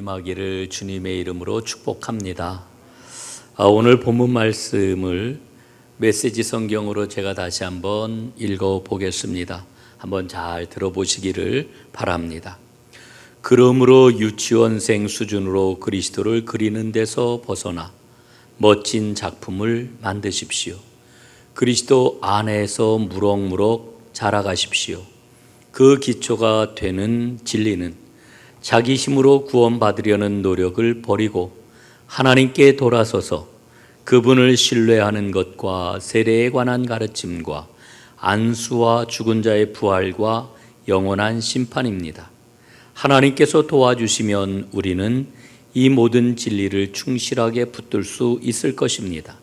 임하기를 주님의 이름으로 축복합니다. 오늘 본문 말씀을 메시지 성경으로 제가 다시 한번 읽어보겠습니다. 한번 잘 들어보시기를 바랍니다. 그러므로 유치원생 수준으로 그리스도를 그리는 데서 벗어나 멋진 작품을 만드십시오. 그리스도 안에서 무럭무럭 자라가십시오. 그 기초가 되는 진리는 자기 힘으로 구원받으려는 노력을 버리고 하나님께 돌아서서 그분을 신뢰하는 것과 세례에 관한 가르침과 안수와 죽은 자의 부활과 영원한 심판입니다. 하나님께서 도와주시면 우리는 이 모든 진리를 충실하게 붙들 수 있을 것입니다.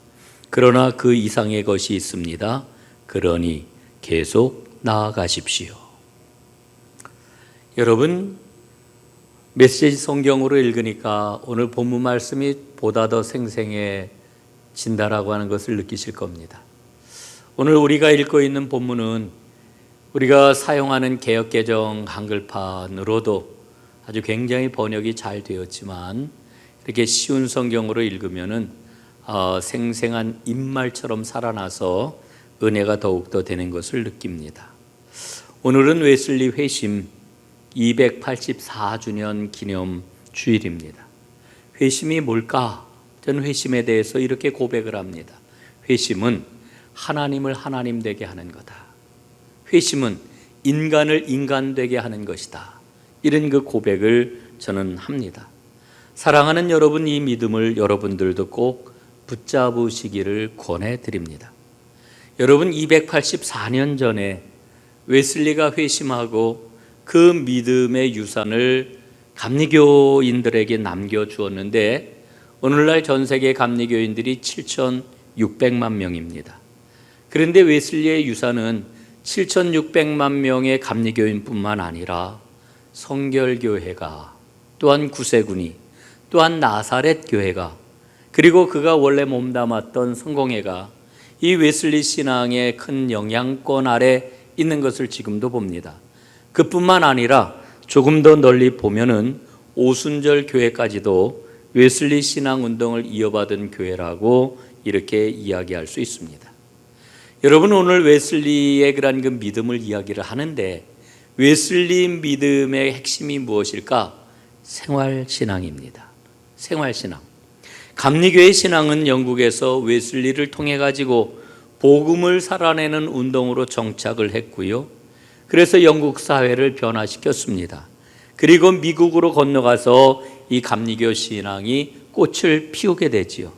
그러나 그 이상의 것이 있습니다. 그러니 계속 나아가십시오. 여러분, 메시지 성경으로 읽으니까 오늘 본문 말씀이 보다 더 생생해진다라고 하는 것을 느끼실 겁니다. 오늘 우리가 읽고 있는 본문은 우리가 사용하는 개역개정 한글판으로도 아주 굉장히 번역이 잘 되었지만 이렇게 쉬운 성경으로 읽으면은 생생한 입말처럼 살아나서 은혜가 더욱더 되는 것을 느낍니다. 오늘은 웨슬리 회심 284주년 기념 주일입니다. 회심이 뭘까? 저는 회심에 대해서 이렇게 고백을 합니다. 회심은 하나님을 하나님 되게 하는 거다. 회심은 인간을 인간 되게 하는 것이다. 이런 그 고백을 저는 합니다. 사랑하는 여러분, 이 믿음을 여러분들도 꼭 붙잡으시기를 권해드립니다. 여러분, 284년 전에 웨슬리가 회심하고 그 믿음의 유산을 감리교인들에게 남겨주었는데 오늘날 전 세계 감리교인들이 7,600만 명입니다. 그런데 웨슬리의 유산은 7,600만 명의 감리교인뿐만 아니라 성결교회가, 또한 구세군이, 또한 나사렛 교회가, 그리고 그가 원래 몸담았던 성공회가 이 웨슬리 신앙의 큰 영향권 아래 있는 것을 지금도 봅니다. 그뿐만 아니라 조금 더 널리 보면은 오순절 교회까지도 웨슬리 신앙 운동을 이어받은 교회라고 이렇게 이야기할 수 있습니다. 여러분, 오늘 웨슬리의 그런 그 믿음을 이야기를 하는데 웨슬리 믿음의 핵심이 무엇일까? 생활신앙입니다. 생활신앙. 감리교의 신앙은 영국에서 웨슬리를 통해 가지고 복음을 살아내는 운동으로 정착을 했고요. 그래서 영국 사회를 변화시켰습니다. 그리고 미국으로 건너가서 이 감리교 신앙이 꽃을 피우게 되지요.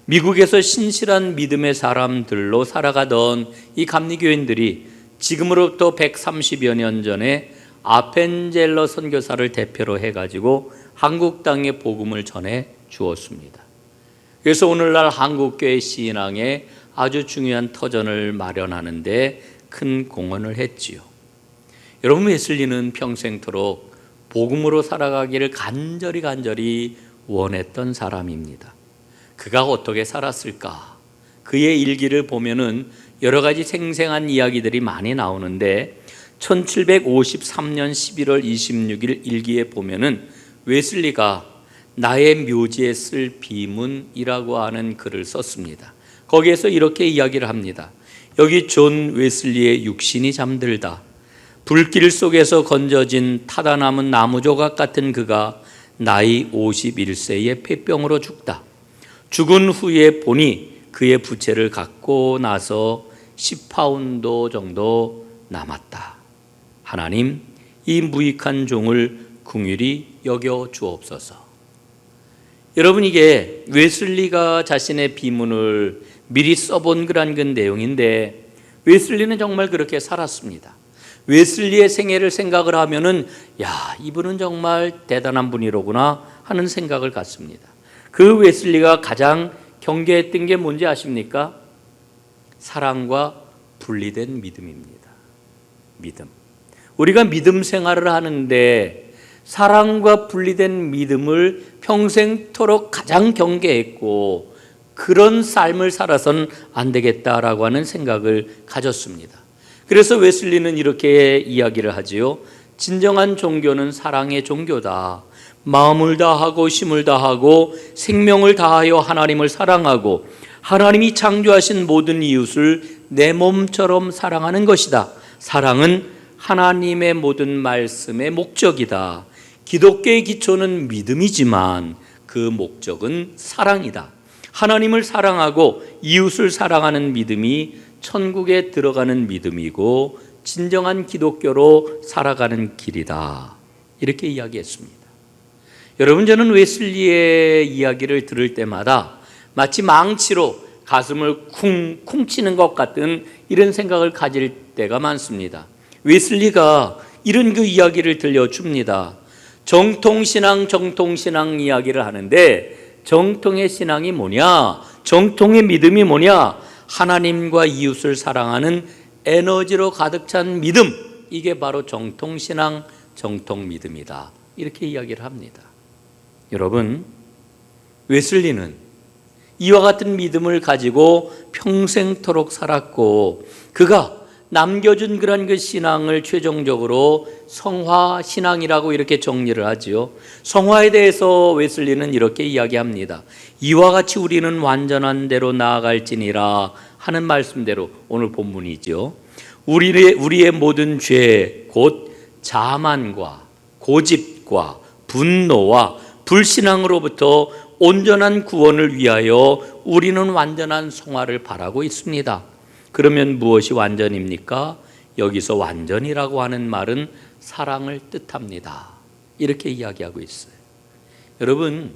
미국에서 신실한 믿음의 사람들로 살아가던 이 감리교인들이 지금으로부터 130여 년 전에 아펜젤러 선교사를 대표로 해가지고 한국 땅에 복음을 전해 주었습니다. 그래서 오늘날 한국교회 신앙에 아주 중요한 터전을 마련하는 데 큰 공헌을 했지요. 여러분, 웨슬리는 평생토록 복음으로 살아가기를 간절히 원했던 사람입니다. 그가 어떻게 살았을까? 그의 일기를 보면은 여러 가지 생생한 이야기들이 많이 나오는데 1753년 11월 26일 일기에 보면은 웨슬리가 나의 묘지에 쓸 비문이라고 하는 글을 썼습니다. 거기에서 이렇게 이야기를 합니다. 여기 존 웨슬리의 육신이 잠들다. 불길 속에서 건져진 타다 남은 나무 조각 같은 그가 나이 51세에 폐병으로 죽다. 죽은 후에 보니 그의 부채를 갖고 나서 10파운드 정도 남았다. 하나님, 이 무익한 종을 긍휼히 여겨 주옵소서. 여러분, 이게 웨슬리가 자신의 비문을 미리 써본 그런 그 내용인데 웨슬리는 정말 그렇게 살았습니다. 웨슬리의 생애를 생각을 하면은 이분은 정말 대단한 분이로구나 하는 생각을 갖습니다. 그 웨슬리가 가장 경계했던 게 뭔지 아십니까? 사랑과 분리된 믿음입니다. 믿음. 우리가 믿음 생활을 하는데 사랑과 분리된 믿음을 평생토록 가장 경계했고 그런 삶을 살아서는 안 되겠다라고 하는 생각을 가졌습니다. 그래서 웨슬리는 이렇게 이야기를 하지요. 진정한 종교는 사랑의 종교다. 마음을 다하고 힘을 다하고 생명을 다하여 하나님을 사랑하고 하나님이 창조하신 모든 이웃을 내 몸처럼 사랑하는 것이다. 사랑은 하나님의 모든 말씀의 목적이다. 기독교의 기초는 믿음이지만 그 목적은 사랑이다. 하나님을 사랑하고 이웃을 사랑하는 믿음이 천국에 들어가는 믿음이고 진정한 기독교로 살아가는 길이다. 이렇게 이야기했습니다. 여러분, 저는 웨슬리의 이야기를 들을 때마다 마치 망치로 가슴을 쿵쿵 치는 것 같은 이런 생각을 가질 때가 많습니다. 웨슬리가 이런 그 이야기를 들려줍니다. 정통신앙 이야기를 하는데 정통의 신앙이 뭐냐? 정통의 믿음이 뭐냐? 하나님과 이웃을 사랑하는 에너지로 가득 찬 믿음, 이게 바로 정통신앙, 정통믿음이다. 이렇게 이야기를 합니다. 여러분, 웨슬리는 이와 같은 믿음을 가지고 평생토록 살았고 그가 남겨준 그런 그 신앙을 최종적으로 성화 신앙이라고 이렇게 정리를 하지요. 성화에 대해서 웨슬리는 이렇게 이야기합니다. 이와 같이 우리는 완전한 대로 나아갈지니라 하는 말씀대로 오늘 본문이죠. 우리의 모든 죄, 곧 자만과 고집과 분노와 불신앙으로부터 온전한 구원을 위하여 우리는 완전한 성화를 바라고 있습니다. 그러면 무엇이 완전입니까? 여기서 완전이라고 하는 말은 사랑을 뜻합니다. 이렇게 이야기하고 있어요. 여러분,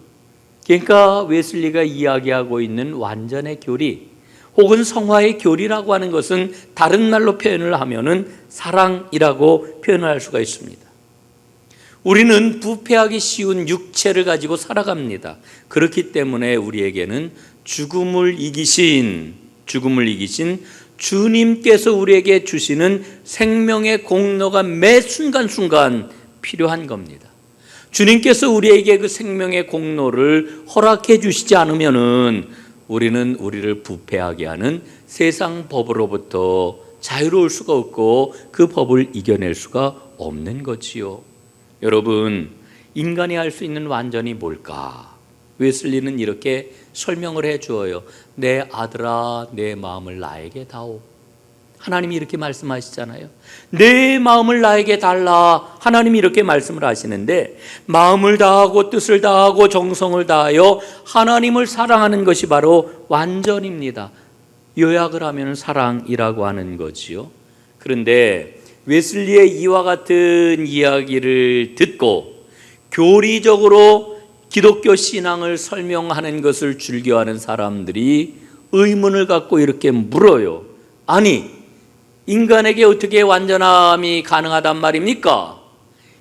그러니까 웨슬리가 이야기하고 있는 완전의 교리 혹은 성화의 교리라고 하는 것은 다른 말로 표현을 하면은 사랑이라고 표현할 수가 있습니다. 우리는 부패하기 쉬운 육체를 가지고 살아갑니다. 그렇기 때문에 우리에게는 죽음을 이기신 주님께서 우리에게 주시는 생명의 공로가 매 순간순간 필요한 겁니다. 주님께서 우리에게 그 생명의 공로를 허락해 주시지 않으면은 우리는 우리를 부패하게 하는 세상 법으로부터 자유로울 수가 없고 그 법을 이겨낼 수가 없는 거지요. 여러분, 인간이 할 수 있는 완전이 뭘까? 웨슬리는 이렇게 설명을 해 주어요. 내 아들아, 내 마음을 나에게 다오. 하나님이 이렇게 말씀하시잖아요. 내 마음을 나에게 달라. 하나님이 이렇게 말씀을 하시는데 마음을 다하고 뜻을 다하고 정성을 다하여 하나님을 사랑하는 것이 바로 완전입니다. 요약을 하면 사랑이라고 하는 거지요. 그런데 웨슬리의 이와 같은 이야기를 듣고 교리적으로 기독교 신앙을 설명하는 것을 즐겨하는 사람들이 의문을 갖고 이렇게 물어요. 아니, 인간에게 어떻게 완전함이 가능하단 말입니까?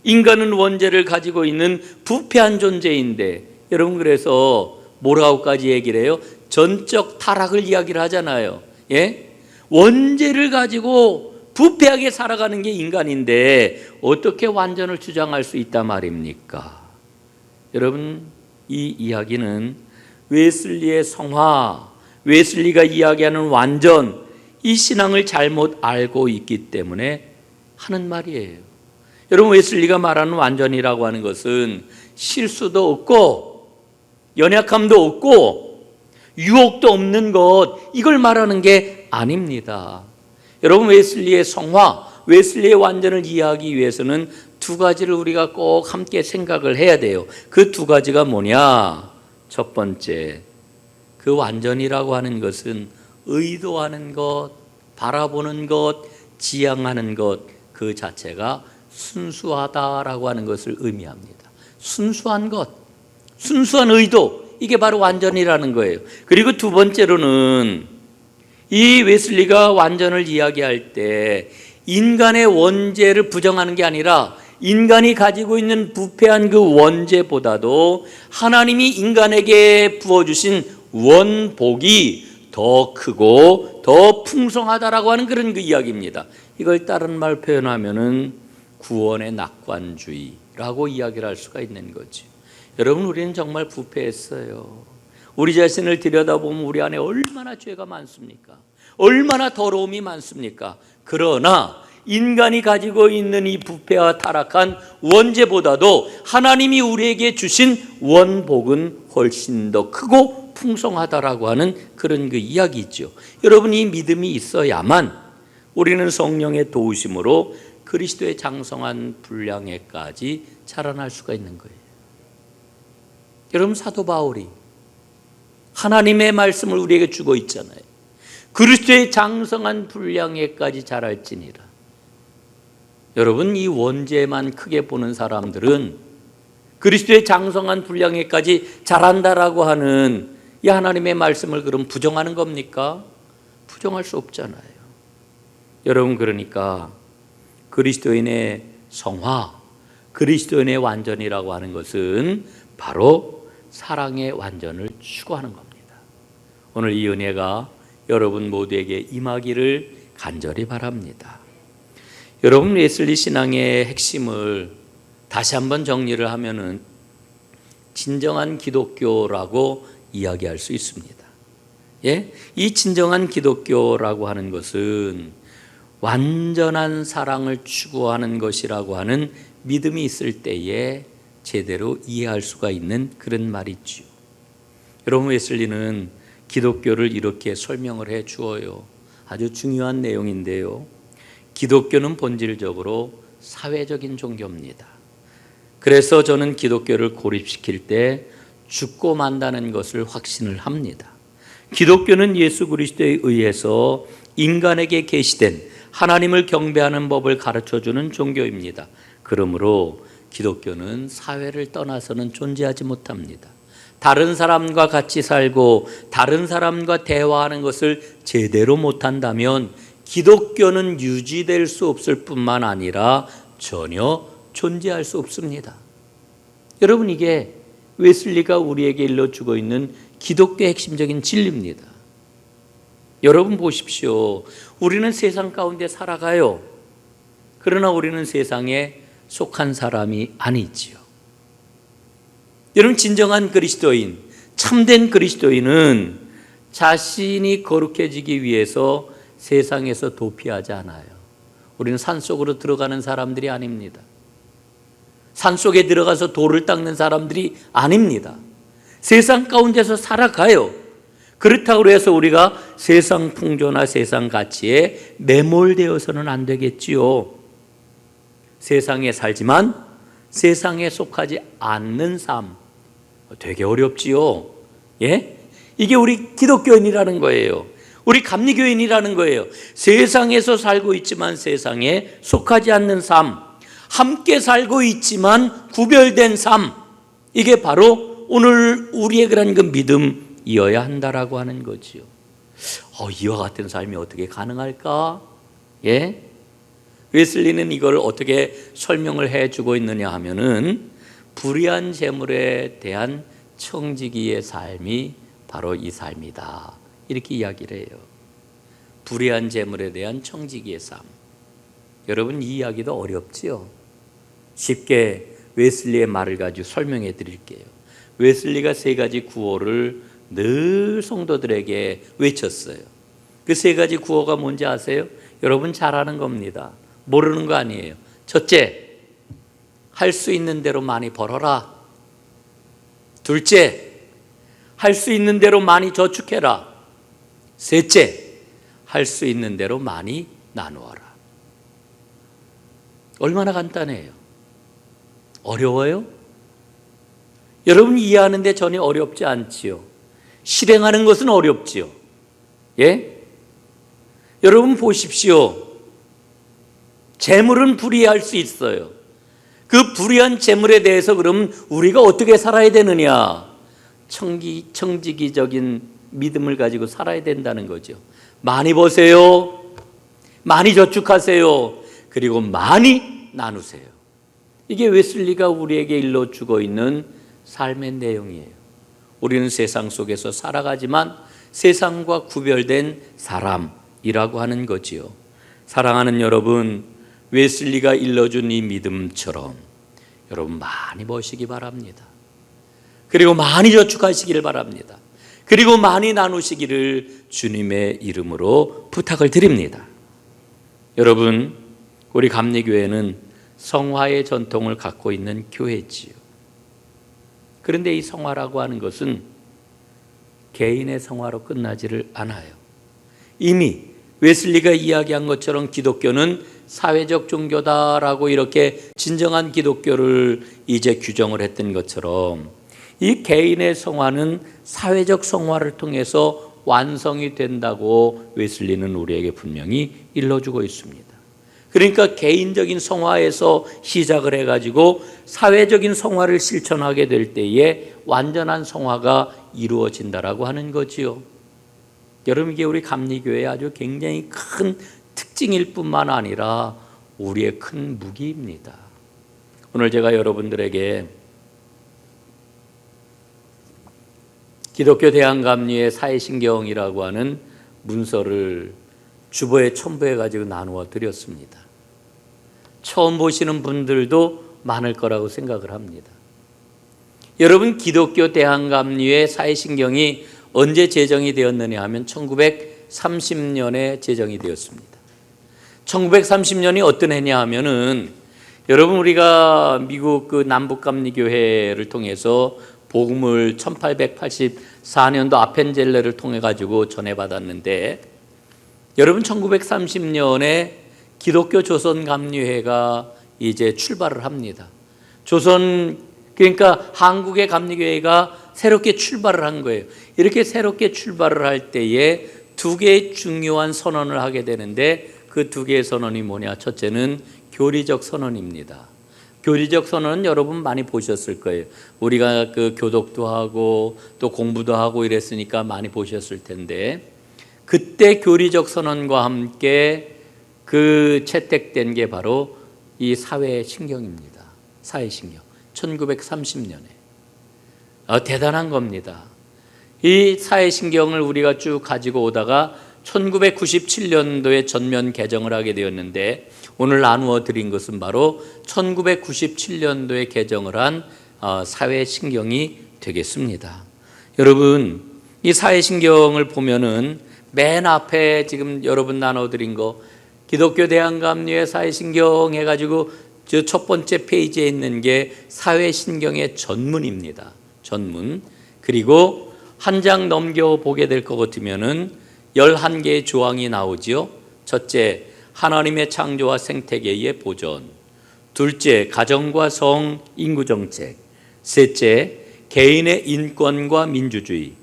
인간은 원죄를 가지고 있는 부패한 존재인데, 여러분, 그래서 뭐라고까지 얘기를 해요? 전적 타락을 이야기를 하잖아요. 예? 원죄를 가지고 부패하게 살아가는 게 인간인데 어떻게 완전을 주장할 수 있단 말입니까? 여러분, 이 이야기는 웨슬리의 성화, 웨슬리가 이야기하는 완전, 이 신앙을 잘못 알고 있기 때문에 하는 말이에요. 여러분, 웨슬리가 말하는 완전이라고 하는 것은 실수도 없고 연약함도 없고 유혹도 없는 것, 이걸 말하는 게 아닙니다. 여러분, 웨슬리의 성화, 웨슬리의 완전을 이해하기 위해서는 두 가지를 우리가 꼭 함께 생각을 해야 돼요. 그 두 가지가 뭐냐? 첫 번째, 그 완전이라고 하는 것은 의도하는 것, 바라보는 것, 지향하는 것, 그 자체가 순수하다라고 하는 것을 의미합니다. 순수한 것, 순수한 의도, 이게 바로 완전이라는 거예요. 그리고 두 번째로는 이 웨슬리가 완전을 이야기할 때 인간의 원죄를 부정하는 게 아니라 인간이 가지고 있는 부패한 그 원죄보다도 하나님이 인간에게 부어주신 원복이 더 크고 더 풍성하다라고 하는 그런 그 이야기입니다. 이걸 다른 말 표현하면은 구원의 낙관주의라고 이야기를 할 수가 있는 거죠. 여러분, 우리는 정말 부패했어요. 우리 자신을 들여다보면 우리 안에 얼마나 죄가 많습니까? 얼마나 더러움이 많습니까? 그러나 인간이 가지고 있는 이 부패와 타락한 원죄보다도 하나님이 우리에게 주신 원복은 훨씬 더 크고 풍성하다라고 하는 그런 그 이야기죠. 여러분, 이 믿음이 있어야만 우리는 성령의 도우심으로 그리스도의 장성한 분량에까지 자라날 수가 있는 거예요. 여러분, 사도 바울이 하나님의 말씀을 우리에게 주고 있잖아요. 그리스도의 장성한 분량에까지 자랄지니라. 여러분, 이 원죄만 크게 보는 사람들은 그리스도의 장성한 분량에까지 자란다라고 하는 이 하나님의 말씀을 그럼 부정하는 겁니까? 부정할 수 없잖아요. 여러분, 그러니까 그리스도인의 성화, 그리스도인의 완전이라고 하는 것은 바로 사랑의 완전을 추구하는 겁니다. 오늘 이 은혜가 여러분 모두에게 임하기를 간절히 바랍니다. 여러분, 웨슬리 신앙의 핵심을 다시 한번 정리를 하면은 진정한 기독교라고 이야기할 수 있습니다. 이 진정한 기독교라고 하는 것은 완전한 사랑을 추구하는 것이라고 하는 믿음이 있을 때에 제대로 이해할 수가 있는 그런 말이죠. 여러분, 웨슬리는 기독교를 이렇게 설명을 해 주어요. 아주 중요한 내용인데요. 기독교는 본질적으로 사회적인 종교입니다. 그래서 저는 기독교를 고립시킬 때 죽고 만다는 것을 확신을 합니다. 기독교는 예수 그리스도에 의해서 인간에게 계시된 하나님을 경배하는 법을 가르쳐주는 종교입니다. 그러므로 기독교는 사회를 떠나서는 존재하지 못합니다. 다른 사람과 같이 살고 다른 사람과 대화하는 것을 제대로 못한다면 기독교는 유지될 수 없을 뿐만 아니라 전혀 존재할 수 없습니다. 여러분, 이게 웨슬리가 우리에게 일러주고 있는 기독교의 핵심적인 진리입니다. 여러분 보십시오. 우리는 세상 가운데 살아가요. 그러나 우리는 세상에 속한 사람이 아니지요. 여러분, 진정한 그리스도인, 참된 그리스도인은 자신이 거룩해지기 위해서 세상에서 도피하지 않아요. 우리는 산속으로 들어가는 사람들이 아닙니다. 산속에 들어가서 돌을 닦는 사람들이 아닙니다. 세상 가운데서 살아가요. 그렇다고 해서 우리가 세상 풍조나 세상 가치에 매몰되어서는 안 되겠지요. 세상에 살지만 세상에 속하지 않는 삶, 되게 어렵지요. 이게 우리 기독교인이라는 거예요. 우리 감리교인이라는 거예요. 세상에서 살고 있지만 세상에 속하지 않는 삶, 함께 살고 있지만 구별된 삶, 이게 바로 오늘 우리의 그런 그 믿음이어야 한다라고 하는 거지요. 이와 같은 삶이 어떻게 가능할까? 웨슬리는 이걸 어떻게 설명을 해주고 있느냐 하면은 불의한 재물에 대한 청지기의 삶이 바로 이 삶이다, 이렇게 이야기를 해요. 불의한 재물에 대한 청지기의 삶. 여러분, 이 이야기도 어렵지요. 쉽게 웨슬리의 말을 가지고 설명해 드릴게요. 웨슬리가 세 가지 구호를 늘 성도들에게 외쳤어요. 그 세 가지 구호가 뭔지 아세요? 여러분 잘 아는 겁니다. 모르는 거 아니에요. 첫째, 할 수 있는 대로 많이 벌어라. 둘째, 할 수 있는 대로 많이 저축해라. 셋째, 할 수 있는 대로 많이 나누어라. 얼마나 간단해요. 어려워요? 여러분, 이해하는데 전혀 어렵지 않지요. 실행하는 것은 어렵지요. 여러분 보십시오. 재물은 불의할 수 있어요. 그 불의한 재물에 대해서 그럼 우리가 어떻게 살아야 되느냐? 청지기적인 믿음을 가지고 살아야 된다는 거죠. 많이 버세요. 많이 저축하세요. 그리고 많이 나누세요. 이게 웨슬리가 우리에게 일러주고 있는 삶의 내용이에요. 우리는 세상 속에서 살아가지만 세상과 구별된 사람이라고 하는 거지요. 사랑하는 여러분, 웨슬리가 일러준 이 믿음처럼 여러분 많이 버시기 바랍니다. 그리고 많이 저축하시기를 바랍니다. 그리고 많이 나누시기를 주님의 이름으로 부탁을 드립니다. 여러분, 우리 감리교회는 성화의 전통을 갖고 있는 교회지요. 그런데 이 성화라고 하는 것은 개인의 성화로 끝나지를 않아요. 이미 웨슬리가 이야기한 것처럼 기독교는 사회적 종교다라고 이렇게 진정한 기독교를 이제 규정을 했던 것처럼 이 개인의 성화는 사회적 성화를 통해서 완성이 된다고 웨슬리는 우리에게 분명히 일러주고 있습니다. 그러니까 개인적인 성화에서 시작을 해가지고 사회적인 성화를 실천하게 될 때에 완전한 성화가 이루어진다라고 하는 거지요. 여러분, 이게 우리 감리교회의 아주 굉장히 큰 특징일 뿐만 아니라 우리의 큰 무기입니다. 오늘 제가 여러분들에게 기독교 대한감리의 사회신경이라고 하는 문서를 주보에 첨부해 가지고 나누어 드렸습니다. 처음 보시는 분들도 많을 거라고 생각을 합니다. 여러분, 기독교 대한감리의 사회신경이 언제 제정이 되었느냐 하면 1930년에 제정이 되었습니다. 1930년이 어떤 해냐 하면은 여러분, 우리가 미국 그 남북감리교회를 통해서 복음을 1884년도 아펜젤레를 통해 가지고 전해받았는데, 여러분 1930년에 기독교 조선감리회가 이제 출발을 합니다. 그러니까 한국의 감리교회가 새롭게 출발을 한 거예요. 이렇게 새롭게 출발을 할 때에 두 개의 중요한 선언을 하게 되는데, 그 두 개의 선언이 뭐냐? 첫째는 교리적 선언입니다. 교리적 선언은 여러분 많이 보셨을 거예요. 우리가 그 교독도 하고 또 공부도 하고 이랬으니까 많이 보셨을 텐데, 그때 교리적 선언과 함께 그 채택된 게 바로 이 사회신경입니다. 사회신경. 1930년에. 대단한 겁니다. 이 사회신경을 우리가 쭉 가지고 오다가 1997년도에 전면 개정을 하게 되었는데, 오늘 나누어 드린 것은 바로 1997년도에 개정을 한 사회신경이 되겠습니다. 여러분, 이 사회신경을 보면은 맨 앞에 지금 여러분 나눠 드린 거 기독교 대한감리회 사회신경 해가지고 저 첫 번째 페이지에 있는 게 사회신경의 전문입니다. 전문. 그리고 한 장 넘겨보게 될 것 같으면은 11개의 조항이 나오지요. 첫째, 하나님의 창조와 생태계의 보존. 둘째, 가정과 성, 인구정책. 셋째, 개인의 인권과 민주주의.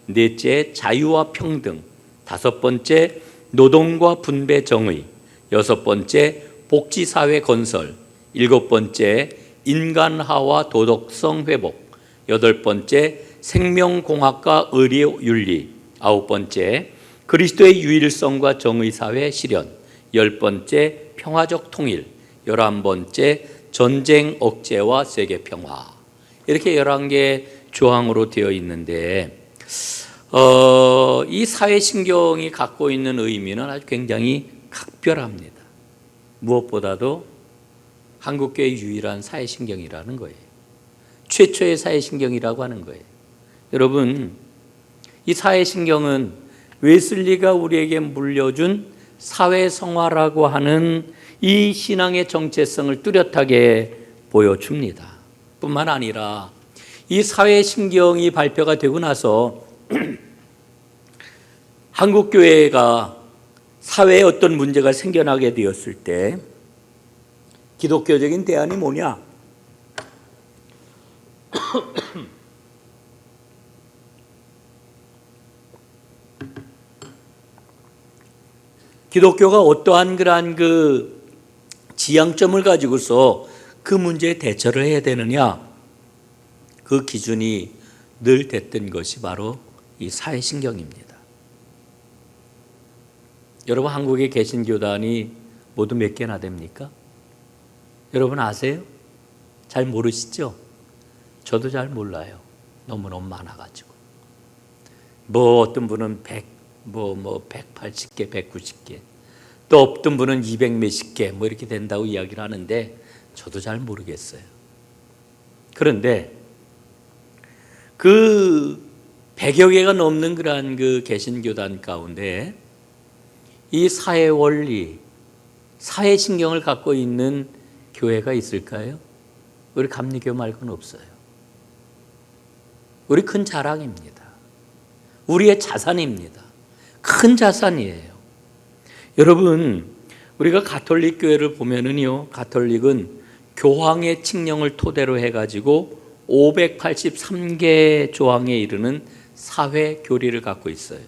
넷째, 자유와 평등. 다섯 번째, 노동과 분배 정의. 여섯 번째, 복지사회 건설. 일곱 번째, 인간화와 도덕성 회복. 여덟 번째, 생명공학과 의료윤리. 아홉 번째, 그리스도의 유일성과 정의사회 실현. 열 번째, 평화적 통일. 11번째, 전쟁 억제와 세계평화. 이렇게 11개 조항으로 되어 있는데, 이 사회신경이 갖고 있는 의미는 아주 굉장히 각별합니다. 무엇보다도 한국교회의 유일한 사회신경이라는 거예요. 최초의 사회신경이라고 하는 거예요. 여러분, 이 사회신경은 웨슬리가 우리에게 물려준 사회성화라고 하는 이 신앙의 정체성을 뚜렷하게 보여줍니다. 뿐만 아니라 이 사회신경이 발표가 되고 나서 한국교회가 사회에 어떤 문제가 생겨나게 되었을 때 기독교적인 대안이 뭐냐? 기독교가 어떠한 그러한 그 지향점을 가지고서 그 문제에 대처를 해야 되느냐? 그 기준이 늘 됐던 것이 바로 이 사회신경입니다. 여러분, 한국에 계신 교단이 모두 몇 개나 됩니까? 여러분 아세요? 잘 모르시죠? 저도 잘 몰라요. 너무너무 많아가지고. 어떤 분은 180개, 190개. 또 어떤 분은 200 몇십 개, 이렇게 된다고 이야기를 하는데, 저도 잘 모르겠어요. 그런데 그 100여 개가 넘는 그러한 그 개신교단 가운데 이 사회 원리, 사회신경을 갖고 있는 교회가 있을까요? 우리 감리교 말고는 없어요. 우리 큰 자랑입니다. 우리의 자산입니다. 큰 자산이에요. 여러분, 우리가 가톨릭 교회를 보면은요, 가톨릭은 교황의 칙령을 토대로 해가지고 583개 조항에 이르는 사회 교리를 갖고 있어요.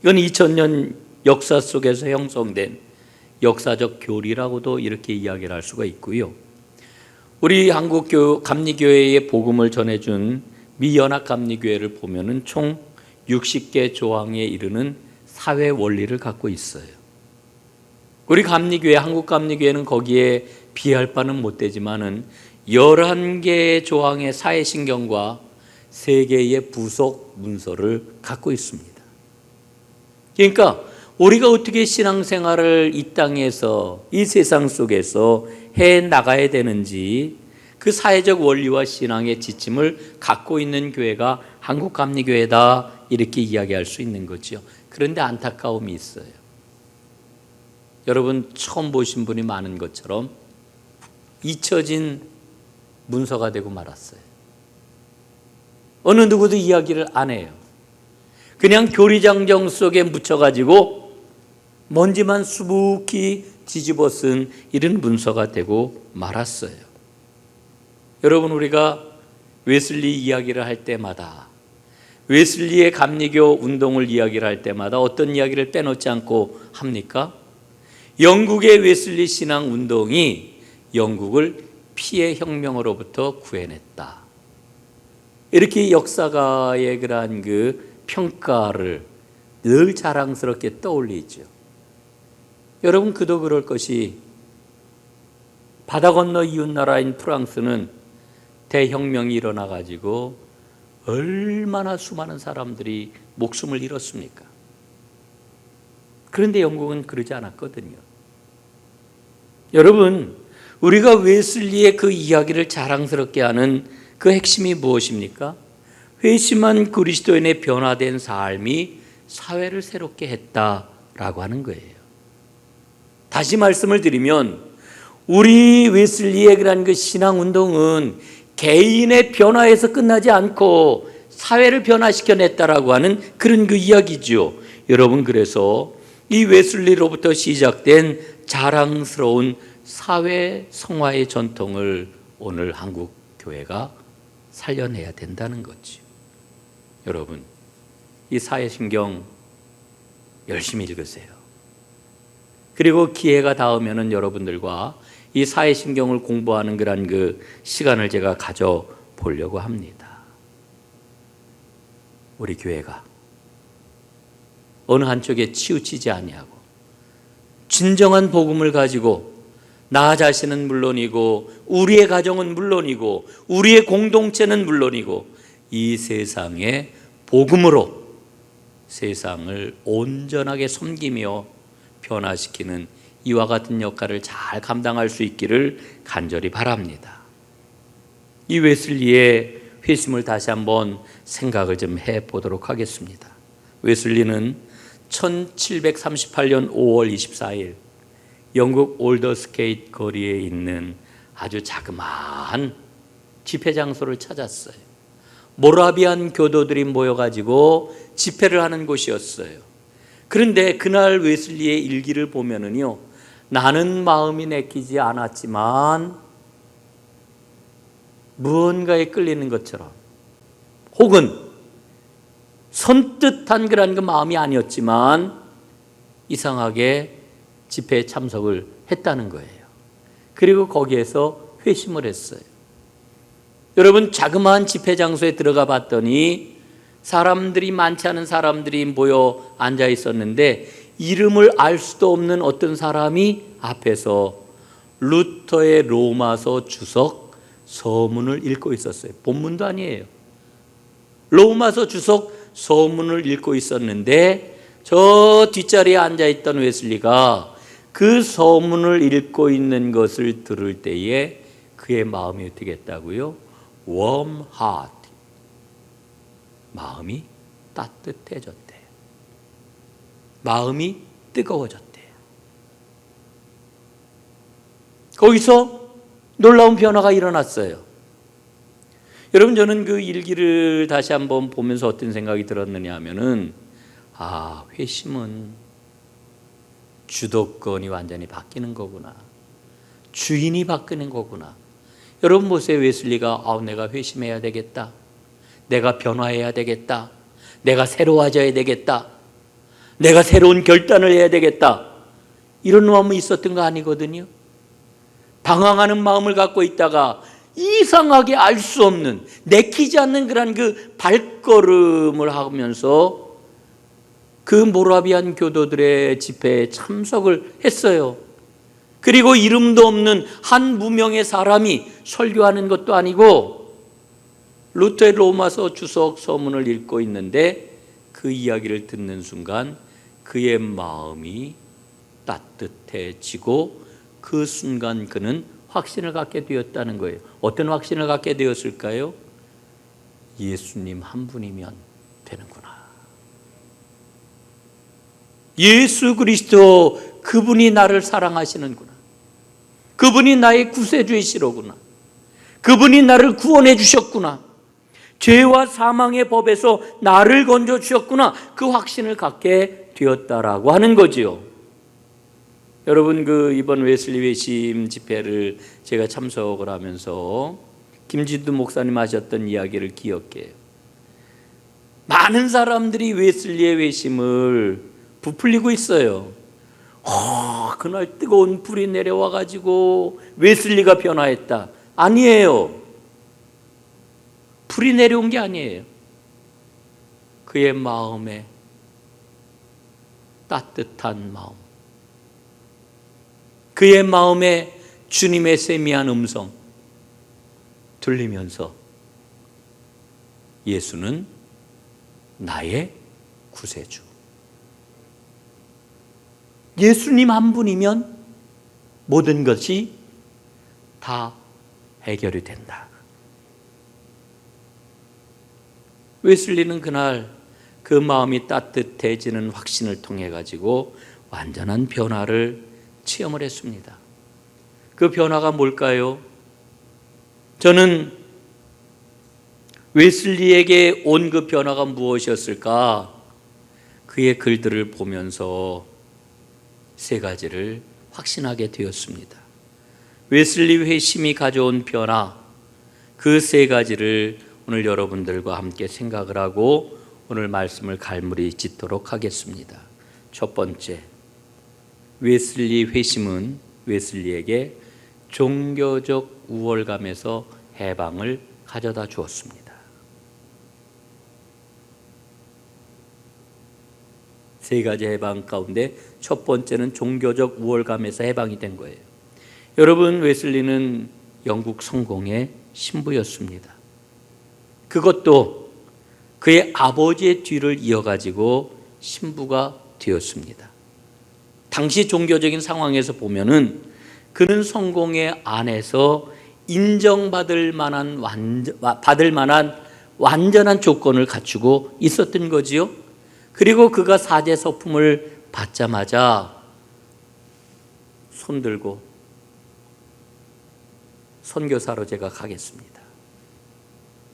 이건 2000년 역사 속에서 형성된 역사적 교리라고도 이렇게 이야기를 할 수가 있고요. 우리 한국 감리교회의 복음을 전해준 미연합 감리교회를 보면은 총 60개 조항에 이르는 사회 원리를 갖고 있어요. 우리 감리교회, 한국 감리교회는 거기에 비할 바는 못 되지만은 11개의 조항의 사회신경과 3개의 부속 문서를 갖고 있습니다. 그러니까 우리가 어떻게 신앙생활을 이 땅에서, 이 세상 속에서 해 나가야 되는지 그 사회적 원리와 신앙의 지침을 갖고 있는 교회가 한국 감리교회다, 이렇게 이야기할 수 있는 거죠. 그런데 안타까움이 있어요. 여러분, 처음 보신 분이 많은 것처럼 잊혀진 문서가 되고 말았어요. 어느 누구도 이야기를 안 해요. 그냥 교리장정 속에 묻혀가지고 먼지만 수북히 뒤집어 쓴 이런 문서가 되고 말았어요. 여러분, 우리가 웨슬리 이야기를 할 때마다, 웨슬리의 감리교 운동을 이야기를 할 때마다 어떤 이야기를 빼놓지 않고 합니까? 영국의 웨슬리 신앙 운동이 영국을 피해 혁명으로부터 구해냈다. 이렇게 역사가의 그러한 그 평가를 늘 자랑스럽게 떠올리죠. 여러분, 그도 그럴 것이 바다 건너 이웃나라인 프랑스는 대혁명이 일어나가지고 얼마나 수많은 사람들이 목숨을 잃었습니까? 그런데 영국은 그러지 않았거든요. 여러분, 우리가 웨슬리의 그 이야기를 자랑스럽게 하는 그 핵심이 무엇입니까? 회심한 그리스도인의 변화된 삶이 사회를 새롭게 했다라고 하는 거예요. 다시 말씀을 드리면 우리 웨슬리의 그런 그 신앙운동은 개인의 변화에서 끝나지 않고 사회를 변화시켜냈다라고 하는 그런 그 이야기죠. 여러분, 그래서 이 웨슬리로부터 시작된 자랑스러운 사회 성화의 전통을 오늘 한국 교회가 살려내야 된다는 거죠. 여러분, 이 사회신경 열심히 읽으세요. 그리고 기회가 닿으면은 여러분들과 이 사회신경을 공부하는 그런 그 시간을 제가 가져보려고 합니다. 우리 교회가 어느 한쪽에 치우치지 아니하고 진정한 복음을 가지고 나 자신은 물론이고 우리의 가정은 물론이고 우리의 공동체는 물론이고 이 세상에 복음으로 세상을 온전하게 섬기며 변화시키는 이와 같은 역할을 잘 감당할 수 있기를 간절히 바랍니다. 이 웨슬리의 회심을 다시 한번 생각을 좀 해보도록 하겠습니다. 웨슬리는 1738년 5월 24일 영국 올더스게이트 거리에 있는 아주 자그마한 집회 장소를 찾았어요. 모라비안 교도들이 모여가지고 집회를 하는 곳이었어요. 그런데 그날 웨슬리의 일기를 보면은요, 나는 마음이 내키지 않았지만 무언가에 끌리는 것처럼, 혹은 선뜻한 그런 그 마음이 아니었지만 이상하게 집회에 참석을 했다는 거예요. 그리고 거기에서 회심을 했어요. 여러분, 자그마한 집회 장소에 들어가 봤더니 사람들이, 많지 않은 사람들이 모여 앉아 있었는데 이름을 알 수도 없는 어떤 사람이 앞에서 루터의 로마서 주석 서문을 읽고 있었어요. 본문도 아니에요. 로마서 주석 서문을 읽고 있었는데 저 뒷자리에 앉아있던 웨슬리가 그 서문을 읽고 있는 것을 들을 때에 그의 마음이 어떻게 했다고요? warm heart, 마음이 따뜻해졌대요. 마음이 뜨거워졌대요. 거기서 놀라운 변화가 일어났어요. 여러분, 저는 그 일기를 다시 한번 보면서 어떤 생각이 들었느냐 하면은, 회심은 주도권이 완전히 바뀌는 거구나. 주인이 바뀌는 거구나. 여러분 보세요. 웨슬리가 내가 회심해야 되겠다. 내가 변화해야 되겠다. 내가 새로워져야 되겠다. 내가 새로운 결단을 해야 되겠다. 이런 마음이 있었던 거 아니거든요. 방황하는 마음을 갖고 있다가 이상하게 알 수 없는, 내키지 않는 그런 그 발걸음을 하면서 그 모라비안 교도들의 집회에 참석을 했어요. 그리고 이름도 없는 한 무명의 사람이 설교하는 것도 아니고 루터의 로마서 주석 서문을 읽고 있는데 그 이야기를 듣는 순간 그의 마음이 따뜻해지고 그 순간 그는 확신을 갖게 되었다는 거예요. 어떤 확신을 갖게 되었을까요? 예수님 한 분이면 되는구나. 예수 그리스도, 그분이 나를 사랑하시는구나. 그분이 나의 구세주이시로구나. 그분이 나를 구원해 주셨구나. 죄와 사망의 법에서 나를 건져 주셨구나. 그 확신을 갖게 되었다라고 하는 거지요. 여러분, 이번 웨슬리 회심 집회를 제가 참석을 하면서 김진두 목사님 하셨던 이야기를 기억해요. 많은 사람들이 웨슬리의 회심을 부풀리고 있어요. 그날 뜨거운 불이 내려와 가지고 웨슬리가 변화했다. 아니에요. 불이 내려온 게 아니에요. 그의 마음에 따뜻한 마음, 그의 마음에 주님의 세미한 음성 들리면서 예수는 나의 구세주, 예수님 한 분이면 모든 것이 다 해결이 된다. 웨슬리는 그날 그 마음이 따뜻해지는 확신을 통해 가지고 완전한 변화를 체험을 했습니다. 그 변화가 뭘까요? 저는 웨슬리에게 온 그 변화가 무엇이었을까? 그의 글들을 보면서 세 가지를 확신하게 되었습니다. 웨슬리 회심이 가져온 변화, 그 세 가지를 오늘 여러분들과 함께 생각을 하고 오늘 말씀을 갈무리 짓도록 하겠습니다. 첫 번째, 웨슬리 회심은 웨슬리에게 종교적 우월감에서 해방을 가져다 주었습니다. 세 가지 해방 가운데 첫 번째는 종교적 우월감에서 해방이 된 거예요. 여러분, 웨슬리는 영국 성공의 신부였습니다. 그것도 그의 아버지의 뒤를 이어가지고 신부가 되었습니다. 당시 종교적인 상황에서 보면은 그는 성공의 안에서 인정받을 만한 완전한 조건을 갖추고 있었던 거지요. 그리고 그가 사제 서품을 받자마자 손들고 선교사로 제가 가겠습니다.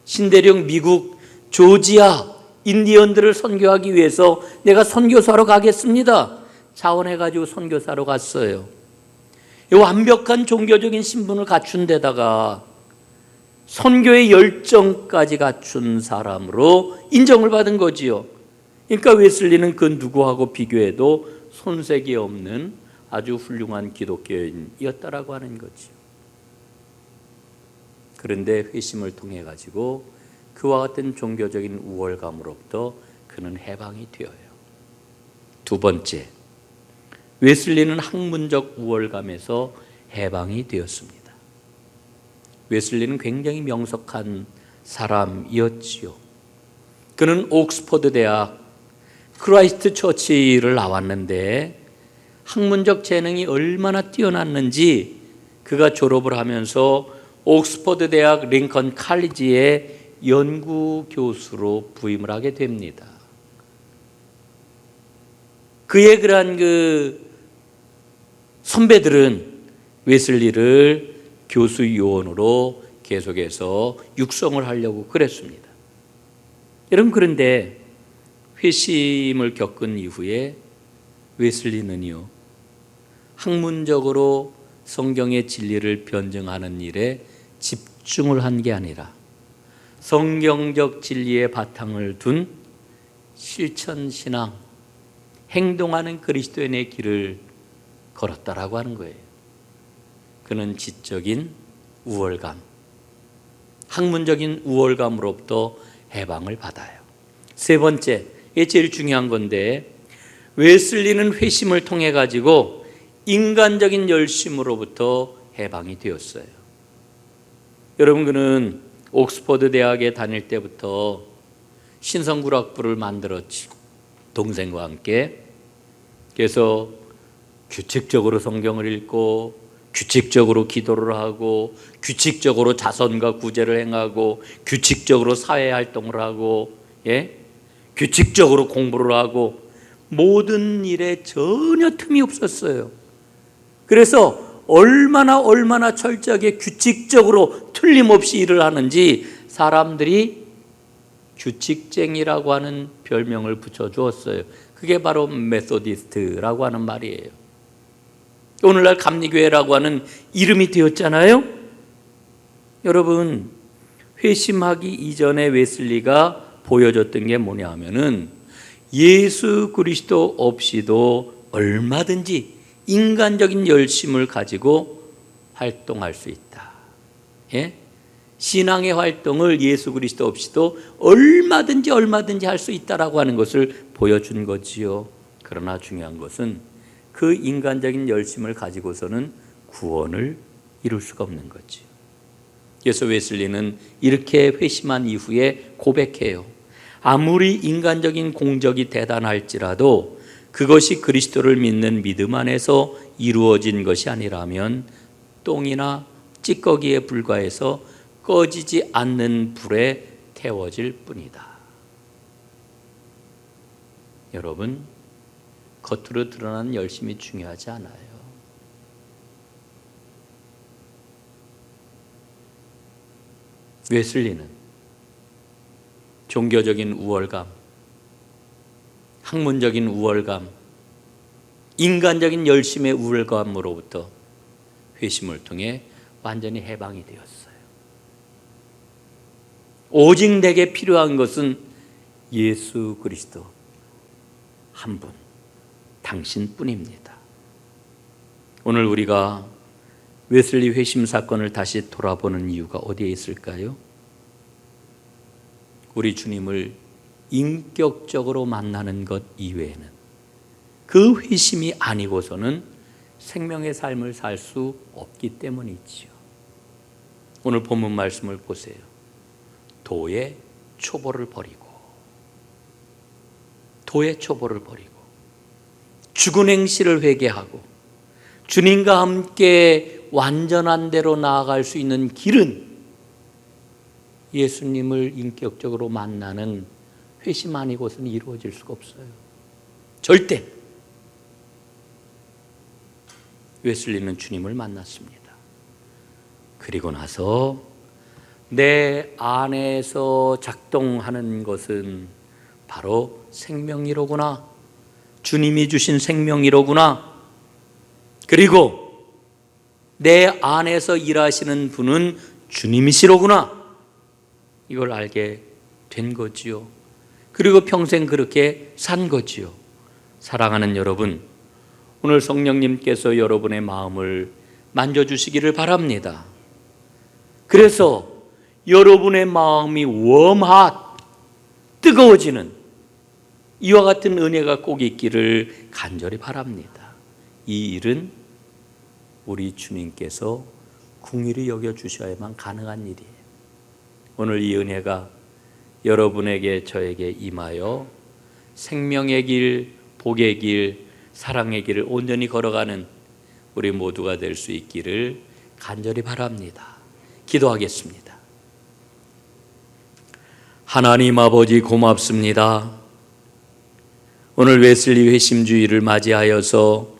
신대륙 미국 조지아 인디언들을 선교하기 위해서 내가 선교사로 가겠습니다. 자원해가지고 선교사로 갔어요. 이 완벽한 종교적인 신분을 갖춘 데다가 선교의 열정까지 갖춘 사람으로 인정을 받은 거지요. 그러니까 웨슬리는 그 누구하고 비교해도 손색이 없는 아주 훌륭한 기독교인이었다라고 하는 거지요. 그런데 회심을 통해 가지고 그와 같은 종교적인 우월감으로부터 그는 해방이 되어요. 두 번째, 웨슬리는 학문적 우월감에서 해방이 되었습니다. 웨슬리는 굉장히 명석한 사람이었지요. 그는 옥스퍼드 대학 크라이스트 처치를 나왔는데 학문적 재능이 얼마나 뛰어났는지 그가 졸업을 하면서 옥스퍼드 대학 링컨 칼리지의 연구 교수로 부임을 하게 됩니다. 그의 그러한 선배들은 웨슬리를 교수 요원으로 계속해서 육성을 하려고 그랬습니다. 여러분, 그런데 회심을 겪은 이후에 웨슬리는요, 학문적으로 성경의 진리를 변증하는 일에 집중을 한 게 아니라 성경적 진리의 바탕을 둔 실천신앙, 행동하는 그리스도인의 길을 걸었다라고 하는 거예요. 그는 지적인 우월감, 학문적인 우월감으로부터 해방을 받아요. 세 번째, 이게 제일 중요한 건데, 웨슬리는 회심을 통해 가지고 인간적인 열심으로부터 해방이 되었어요. 여러분, 그는 옥스퍼드 대학에 다닐 때부터 신성구락부를 만들었지, 동생과 함께. 그래서 규칙적으로 성경을 읽고, 규칙적으로 기도를 하고, 규칙적으로 자선과 구제를 행하고, 규칙적으로 사회활동을 하고, 규칙적으로 공부를 하고, 모든 일에 전혀 틈이 없었어요. 그래서 얼마나 철저하게 규칙적으로 틀림없이 일을 하는지 사람들이 규칙쟁이라고 하는 별명을 붙여주었어요. 그게 바로 메소디스트라고 하는 말이에요. 오늘날 감리교회라고 하는 이름이 되었잖아요. 여러분, 회심하기 이전에 웨슬리가 보여줬던 게 뭐냐 하면은 예수 그리스도 없이도 얼마든지 인간적인 열심을 가지고 활동할 수 있다. 신앙의 활동을 예수 그리스도 없이도 얼마든지 할 수 있다라고 하는 것을 보여준 거지요. 그러나 중요한 것은 그 인간적인 열심을 가지고서는 구원을 이룰 수가 없는 거지요. 그래서 웨슬리는 이렇게 회심한 이후에 고백해요. 아무리 인간적인 공적이 대단할지라도 그것이 그리스도를 믿는 믿음 안에서 이루어진 것이 아니라면 똥이나 찌꺼기에 불과해서 꺼지지 않는 불에 태워질 뿐이다. 여러분, 겉으로 드러나는 열심이 중요하지 않아요. 웨슬리는 종교적인 우월감, 학문적인 우월감, 인간적인 열심의 우월감으로부터 회심을 통해 완전히 해방이 되었어요. 오직 내게 필요한 것은 예수 그리스도 한 분, 당신뿐입니다. 오늘 우리가 웨슬리 회심 사건을 다시 돌아보는 이유가 어디에 있을까요? 우리 주님을 인격적으로 만나는 것 이외에는, 그 회심이 아니고서는 생명의 삶을 살 수 없기 때문이지요. 오늘 본문 말씀을 보세요. 도의 초보를 버리고, 죽은 행실을 회개하고 주님과 함께 완전한 대로 나아갈 수 있는 길은 예수님을 인격적으로 만나는 회심 아니고서는 이루어질 수가 없어요. 절대. 웨슬리는 주님을 만났습니다. 그리고 나서 내 안에서 작동하는 것은 바로 생명이로구나, 주님이 주신 생명이로구나, 그리고 내 안에서 일하시는 분은 주님이시로구나, 이걸 알게 된 거지요. 그리고 평생 그렇게 산 거지요. 사랑하는 여러분, 오늘 성령님께서 여러분의 마음을 만져주시기를 바랍니다. 그래서 여러분의 마음이 뜨거워지는 이와 같은 은혜가 꼭 있기를 간절히 바랍니다. 이 일은 우리 주님께서 긍휼히 여겨주셔야만 가능한 일이에요. 오늘 이 은혜가 여러분에게 저에게 임하여 생명의 길, 복의 길, 사랑의 길을 온전히 걸어가는 우리 모두가 될 수 있기를 간절히 바랍니다. 기도하겠습니다. 하나님 아버지, 고맙습니다. 오늘 웨슬리 회심주의를 맞이하여서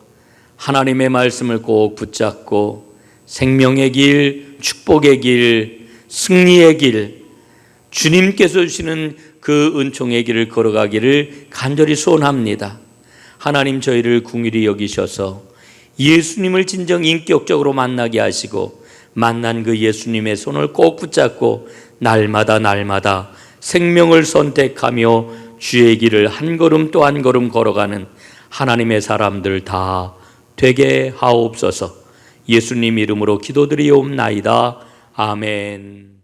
하나님의 말씀을 꼭 붙잡고 생명의 길, 축복의 길, 승리의 길, 주님께서 주시는 그 은총의 길을 걸어가기를 간절히 소원합니다. 하나님 저희를 긍휼히 여기셔서 예수님을 진정 인격적으로 만나게 하시고 만난 그 예수님의 손을 꼭 붙잡고 날마다 생명을 선택하며 주의 길을 한 걸음 또 한 걸음 걸어가는 하나님의 사람들 다 되게 하옵소서. 예수님 이름으로 기도드리옵나이다. 아멘.